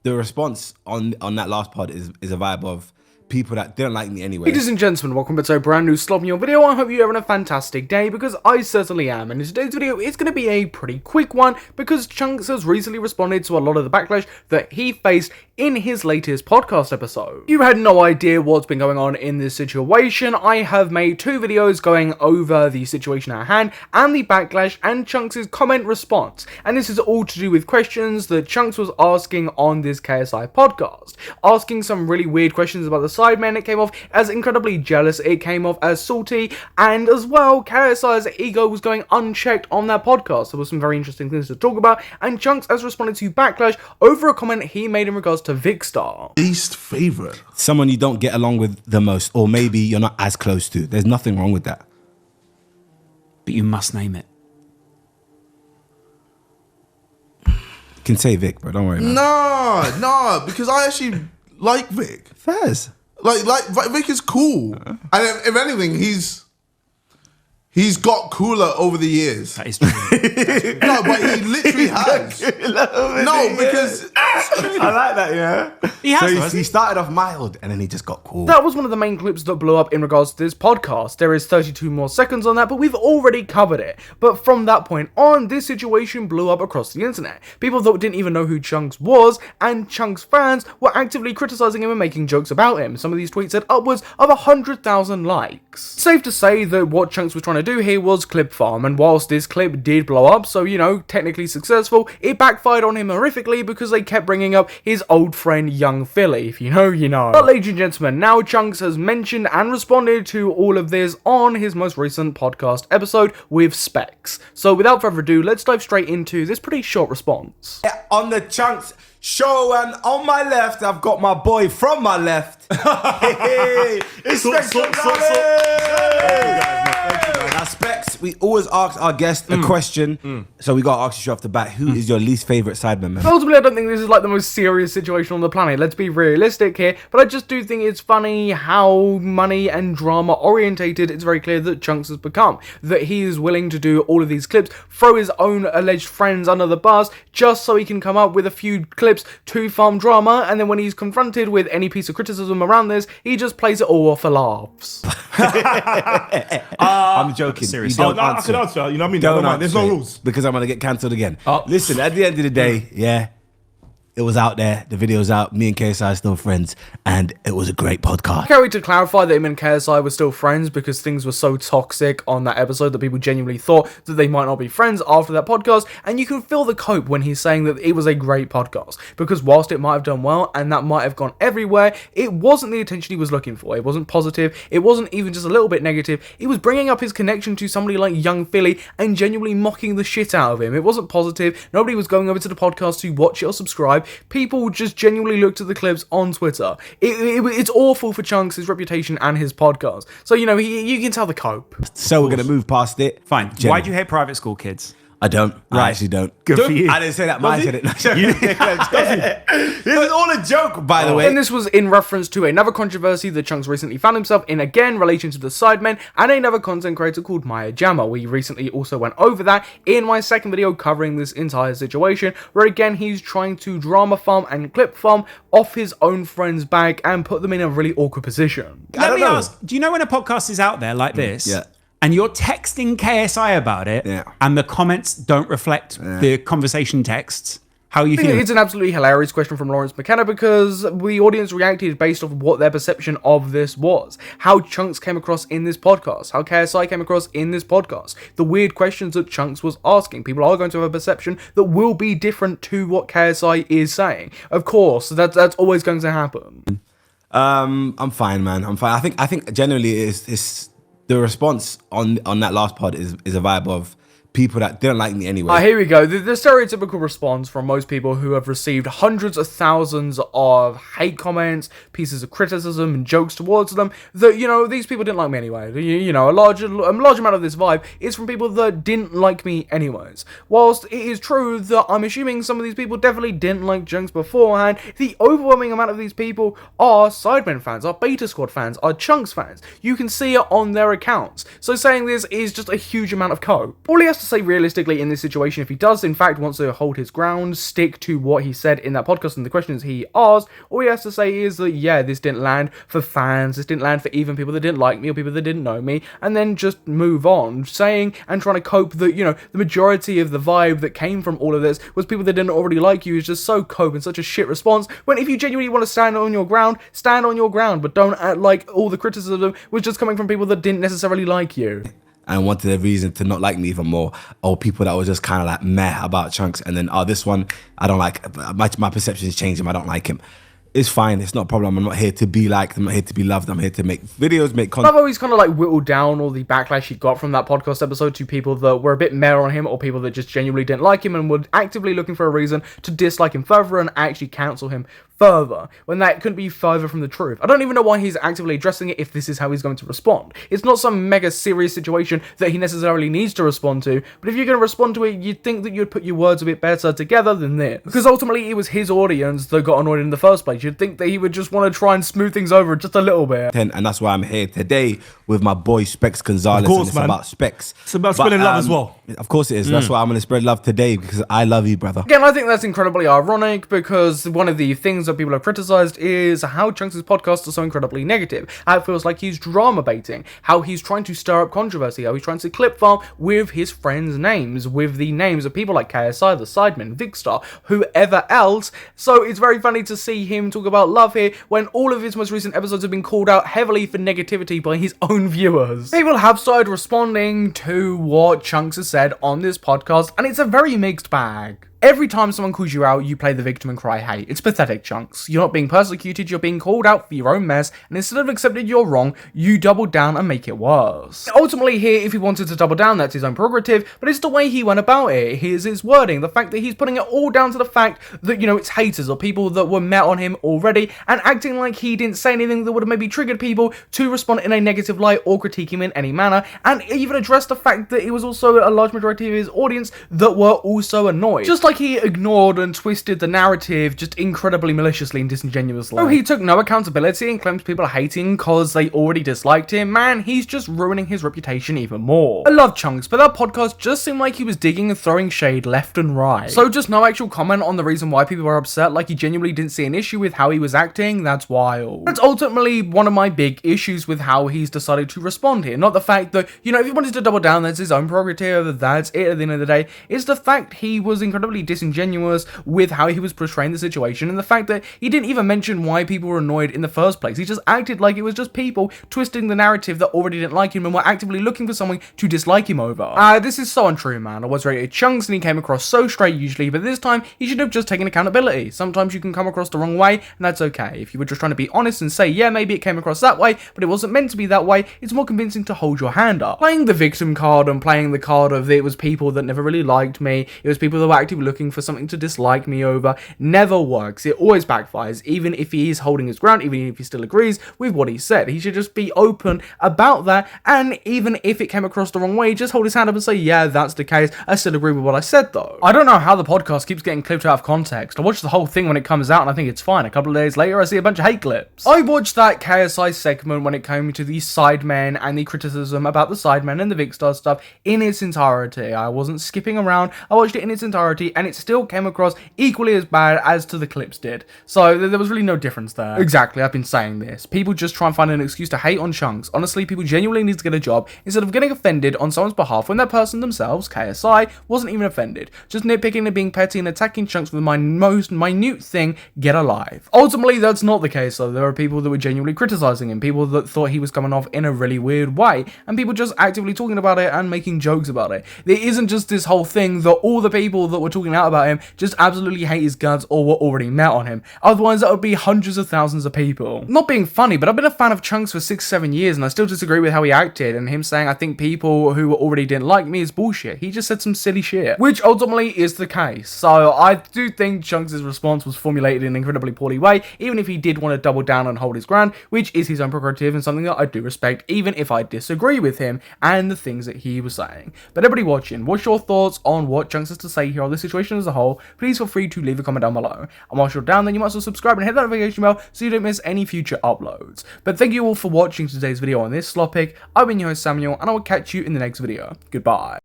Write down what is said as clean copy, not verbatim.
the response on that last pod is a vibe of people that didn't like me anyway. Ladies and gentlemen, welcome back to a brand new Sloppy On video. I hope you're having a fantastic day, because I certainly am. And in today's video, it's going to be a pretty quick one, because Chunkz has recently responded to a lot of the backlash that he faced in his latest podcast episode. You had no idea what's been going on in this situation. I have made 2 videos going over the situation at hand and the backlash and Chunkz' comment response. And this is all to do with questions that Chunkz was asking on this KSI podcast. Asking some really weird questions about the Sidemen. It came off as incredibly jealous, it came off as salty, and as well, KSI's ego was going unchecked on that podcast. There were some very interesting things to talk about, and Chunkz has responded to backlash over a comment he made in regards to Vicstar. Least favorite. Someone you don't get along with the most, or maybe you're not as close to. There's nothing wrong with that. But you must name it. You can say Vic, bro. Don't worry, man. Nah, because I actually like Vic. Fairs. Like Vic is cool, and if anything, he's got cooler over the years. That is true. No, but he literally has. No, because I like that, yeah. He has, So hasn't he started off mild and then he just got cool. That was one of the main clips that blew up in regards to this podcast. There is 32 more seconds on that, but we've already covered it. But from that point on, this situation blew up across the internet. People that didn't even know who Chunkz was, and Chunkz fans were actively criticizing him and making jokes about him. Some of these tweets had upwards of 100,000 likes. Safe to say that what Chunkz was trying to do here was clip farm, and whilst this clip did blow up, so you know, technically successful, it backfired on him horrifically because they kept bringing up his old friend Young Philly. If you know, you know. But ladies and gentlemen, now Chunkz has mentioned and responded to all of this on his most recent podcast episode with Specs. So without further ado, let's dive straight into this pretty short response. On the Chunkz show, and on my left, I've got my boy from my left. It's Specs. Now, Specs, we always ask our guest a question, so we got to ask you straight off the bat, who is your least favourite Sidemen member? Ultimately, I don't think this is like the most serious situation on the planet. Let's be realistic here, but I just do think it's funny how money and drama orientated it's very clear that Chunkz has become. That he is willing to do all of these clips, throw his own alleged friends under the bus, just so he can come up with a few clips to farm drama, and then when he's confronted with any piece of criticism around this, he just plays it all off for laughs. I'm joking. Seriously. You don't I can answer. You know what I mean? Don't There's no answer it, rules. because I'm gonna get cancelled again. Listen, at the end of the day, yeah, it was out there. The video's out. Me and KSI are still friends, and it was a great podcast. Carrie to clarify that him and KSI were still friends because things were so toxic on that episode that people genuinely thought that they might not be friends after that podcast, and you can feel the cope when he's saying that it was a great podcast, because whilst it might have done well and that might have gone everywhere, it wasn't the attention he was looking for. It wasn't positive, it wasn't even just a little bit negative. It was bringing up his connection to somebody like Young Philly and genuinely mocking the shit out of him. It wasn't positive, nobody was going over to the podcast to watch it or subscribe. People just genuinely looked at the clips on Twitter. It's awful for Chunkz, his reputation, and his podcast. So, you know, you can tell the cope. So we're gonna move past it. Fine. Jenny. Why do you hate private school kids? I don't. I actually don't. Good for you. I didn't say that. Mine said it. This is all a joke, by the way. And this was in reference to another controversy that Chunkz recently found himself in, again relating to the Sidemen and another content creator called Maya Jama. We recently also went over that in my second video covering this entire situation, where again he's trying to drama farm and clip farm off his own friends' back and put them in a really awkward position. Let me ask, do you know when a podcast is out there like this? Yeah. And you're texting KSI about it, and the comments don't reflect the conversation texts, how are you feeling? It's an absolutely hilarious question from Lawrence McKenna, because the audience reacted based off what their perception of this was. How Chunkz came across in this podcast. How KSI came across in this podcast. The weird questions that Chunkz was asking. People are going to have a perception that will be different to what KSI is saying. Of course, that's always going to happen. I'm fine, man. I'm fine. I think generally it's the response on that last pod is a vibe of people that didn't like me anyway. Here we go. The stereotypical response from most people who have received hundreds of thousands of hate comments, pieces of criticism and jokes towards them, that, you know, these people didn't like me anyway. You know, a large amount of this vibe is from people that didn't like me anyways. Whilst it is true that I'm assuming some of these people definitely didn't like Chunkz beforehand, the overwhelming amount of these people are Sidemen fans, are Beta Squad fans, are Chunkz fans. You can see it on their accounts. So saying this is just a huge amount of cope. All he has to to say realistically in this situation, if he does in fact want to hold his ground, stick to what he said in that podcast and the questions he asked, all he has to say is that, yeah, this didn't land for fans, this didn't land for even people that didn't like me or people that didn't know me, and then just move on, saying and trying to cope that, you know, the majority of the vibe that came from all of this was people that didn't already like you is just so cope and such a shit response, when if you genuinely want to stand on your ground, but don't act like all the criticism was just coming from people that didn't necessarily like you. And wanted a reason to not like me even more, or people that were just kind of like meh about Chunkz, and then this one I don't like, my perception's changed him, I don't like him. It's fine, it's not a problem. I'm not here to be liked, I'm not here to be loved, I'm here to make videos, make content. I've always kind of like whittled down all the backlash he got from that podcast episode to people that were a bit meh on him, or people that just genuinely didn't like him and were actively looking for a reason to dislike him further and actually cancel him further, when that couldn't be further from the truth. I don't even know why he's actively addressing it if this is how he's going to respond. It's not some mega serious situation that he necessarily needs to respond to, but if you're going to respond to it, you'd think that you'd put your words a bit better together than this. Because ultimately it was his audience that got annoyed in the first place. You'd think that he would just want to try and smooth things over just a little bit. And that's why I'm here today with my boy Specs Gonzalez. Of course, and it's man. about Specs. It's about spreading love as well. Of course it is. That's why I'm going to spread love today, because I love you, brother. Again, I think that's incredibly ironic, because one of the things that people have criticized is how Chunkz' podcasts are so incredibly negative. How it feels like he's drama baiting, how he's trying to stir up controversy, how he's trying to clip farm with his friends' names, with the names of people like KSI, the Sidemen, Vigstar, whoever else. So it's very funny to see him talk about love here when all of his most recent episodes have been called out heavily for negativity by his own viewers. People have started responding to what Chunkz has said on this podcast, and it's a very mixed bag. Every time someone calls you out, you play the victim and cry hate. It's pathetic, Chunkz. You're not being persecuted, you're being called out for your own mess, and instead of accepting you're wrong, you double down and make it worse. Ultimately here, if he wanted to double down, that's his own prerogative, but it's the way he went about it. Here's his wording, the fact that he's putting it all down to the fact that, you know, it's haters or people that were met on him already, and acting like he didn't say anything that would have maybe triggered people to respond in a negative light or critique him in any manner, and even address the fact that it was also a large majority of his audience that were also annoyed. Just like he ignored and twisted the narrative just incredibly maliciously and disingenuously. Oh, he took no accountability and claims people are hating cause they already disliked him. Man, he's just ruining his reputation even more. I love Chunkz, but that podcast just seemed like he was digging and throwing shade left and right. So just no actual comment on the reason why people were upset, like he genuinely didn't see an issue with how he was acting. That's wild. That's ultimately one of my big issues with how he's decided to respond here. Not the fact that, you know, if he wanted to double down, that's his own prerogative, that's it at the end of the day. It's the fact he was incredibly disingenuous with how he was portraying the situation, and the fact that he didn't even mention why people were annoyed in the first place. He just acted like it was just people twisting the narrative that already didn't like him and were actively looking for someone to dislike him over. This is so untrue, man. I was rated Chunkz and he came across so straight usually, but this time he should have just taken accountability. Sometimes you can come across the wrong way, and that's okay. If you were just trying to be honest and say, yeah, maybe it came across that way, but it wasn't meant to be that way, it's more convincing to hold your hand up. Playing the victim card and playing the card of it was people that never really liked me, it was people that were actively looking for something to dislike me over, never works. It always backfires, even if he is holding his ground, even if he still agrees with what he said. He should just be open about that, and even if it came across the wrong way, just hold his hand up and say, yeah, that's the case. I still agree with what I said though. I don't know how the podcast keeps getting clipped out of context. I watch the whole thing when it comes out and I think it's fine. A couple of days later, I see a bunch of hate clips. I watched that KSI segment when it came to the Sidemen and the criticism about the Sidemen and the Vigstar stuff in its entirety. I wasn't skipping around. I watched it in its entirety, and it still came across equally as bad as to the clips did. So there was really no difference there. Exactly, I've been saying this. People just try and find an excuse to hate on Chunkz. Honestly, people genuinely need to get a job instead of getting offended on someone's behalf when that person themselves, KSI, wasn't even offended. Just nitpicking and being petty and attacking Chunkz with my most minute thing, get alive. Ultimately, that's not the case though. There are people that were genuinely criticizing him, people that thought he was coming off in a really weird way, and people just actively talking about it and making jokes about it. There isn't just this whole thing that all the people that were talking out about him just absolutely hate his guts or were already met on him. Otherwise, that would be hundreds of thousands of people. Not being funny, but I've been a fan of Chunkz for 6-7 years, and I still disagree with how he acted, and him saying I think people who already didn't like me is bullshit. He just said some silly shit, which ultimately is the case. So I do think Chunkz' response was formulated in an incredibly poorly way, even if he did want to double down and hold his ground, which is his own prerogative and something that I do respect, even if I disagree with him and the things that he was saying. But everybody watching, what's your thoughts on what Chunkz has to say here on the situation as a whole? Please feel free to leave a comment down below. And whilst you're down there, you might as well subscribe and hit that notification bell so you don't miss any future uploads. But thank you all for watching today's video on this slot pick. I've been your host Samuel, and I will catch you in the next video. Goodbye.